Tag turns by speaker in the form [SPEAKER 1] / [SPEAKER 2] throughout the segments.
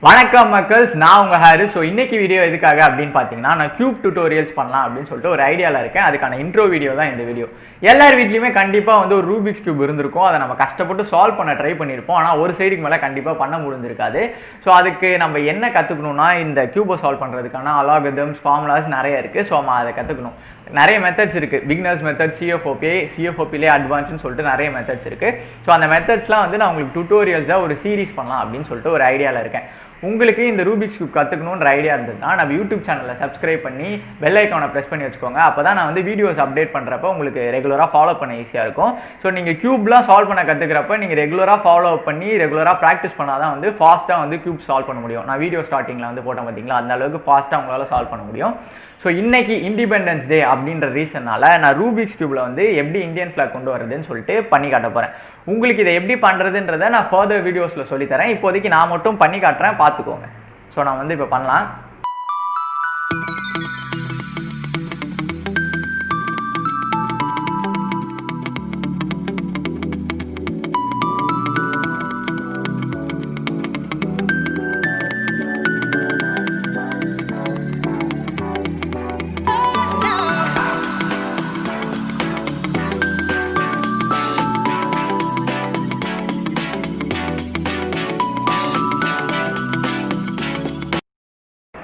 [SPEAKER 1] வணக்கம் மக்கள்ஸ், நான் உங்க ஹாரிஸ். ஸோ இன்னைக்கு வீடியோ எதுக்காக அப்படின்னு பார்த்தீங்கன்னா, நான் கியூப் டியூட்டோரியல்ஸ் பண்ணலாம் அப்படின்னு சொல்லிட்டு ஒரு ஐடியாவில் இருக்கேன். அதுக்கான இன்ட்ரோ வீடியோ தான் இந்த வீடியோ. எல்லார் வீட்லையுமே கண்டிப்பாக வந்து ஒரு ரூபிக்ஸ் கியூப் இருந்திருக்கும். அதை நம்ம கஷ்டப்பட்டு சால்வ் பண்ண ட்ரை பண்ணியிருப்போம். ஆனால் ஒரு சைடுக்கு மேலே கண்டிப்பாக பண்ண முடிஞ்சிருக்காது. ஸோ அதுக்கு நம்ம என்ன கற்றுக்கணும்னா, இந்த கியூபை சால்வ் பண்ணுறதுக்கான அலாகதம்ஸ், ஃபார்முலாஸ் நிறைய இருக்குது. ஸோ நம்ம அதை கற்றுக்கணும். நிறைய மெத்தட்ஸ் இருக்குது. பிகினர்ஸ் மெத்தட், சிஎஃப்ஓபிலே அட்வான்ஸ்னு சொல்லிட்டு நிறைய மெத்தட்ஸ் இருக்குது. ஸோ அந்த மெத்தட்ஸ்லாம் வந்து நான் உங்களுக்கு டியூட்டோரியல்ஸாக ஒரு சீரிஸ் பண்ணலாம் அப்படின்னு சொல்லிட்டு ஒரு ஐடியாவில் இருக்கேன். உங்களுக்கு இந்த ரூபிக்ஸ் கியூப் கற்றுக்கணுன்ற ஐடியா இருந்ததுன்னா நம்ம யூடியூப் சேனலில் சப்ஸ்கிரைப் பண்ணி பெல் ஐக்கானை ப்ரெஸ் பண்ணி வச்சுக்கோங்க. அப்போ தான் நான் வந்து வீடியோஸ் அப்டேட் பண்ணுறப்ப உங்களுக்கு ரெகுலராக ஃபாலோ பண்ண ஈஸியாக இருக்கும். ஸோ நீங்கள் கியூப்லாம் சால்வ் பண்ண கற்றுக்கிறப்ப நீங்கள் ரெகுலராக ஃபாலோ பண்ணி ரெகுலராக ப்ராக்டிஸ் பண்ணால் தான் வந்து ஃபாஸ்ட்டாக வந்து கியூப் சால்வ் பண்ண முடியும். நான் வீடியோ ஸ்டார்டிங்கில் வந்து போட்டேன் பார்த்தீங்களா, அந்த அளவுக்கு ஃபாஸ்ட்டாக உங்களால் சால்வ் பண்ண முடியும். ஸோ இன்னைக்கு இண்டிபெண்டன்ஸ் டே அப்படின்ற ரீசன்னால நான் ரூபிக்ஸ் கியூப்ல வந்து எப்படி இந்தியன் ஃபிளாக் கொண்டு வரதுன்னு சொல்லிட்டு பண்ணி காட்ட போறேன். உங்களுக்கு இதை எப்படி பண்றதுன்றதை நான் ஃபர்தர் வீடியோஸ்ல சொல்லித்தரேன். இப்போதைக்கு நான் மட்டும் பண்ணி காட்டுறேன், பார்த்துக்கோங்க. ஸோ நான் வந்து இப்போ பண்ணலாம்.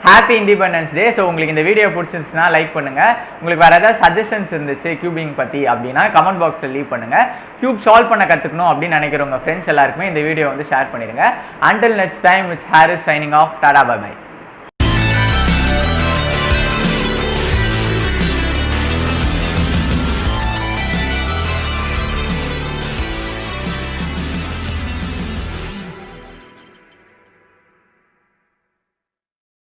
[SPEAKER 1] Happy independence day. ஸோ உங்களுக்கு இந்த வீடியோ பிடிச்சிருந்துச்சுன்னா லைக் பண்ணுங்க. உங்களுக்கு வேற ஏதாவது சஜஷன்ஸ் இருந்துச்சு கியூபிங் பத்தி அப்படின்னா கமெண்ட் பாக்ஸில் லீவ் பண்ணுங்க. கியூப் சால்வ் பண்ண கற்றுக்கணும் அப்படின்னு நினைக்கிறவங்க ஃப்ரெண்ட்ஸ் எல்லாருக்குமே இந்த வீடியோ வந்து ஷேர் பண்ணிடுங்க. Until next time, it's Harris signing off. Tata, bye by.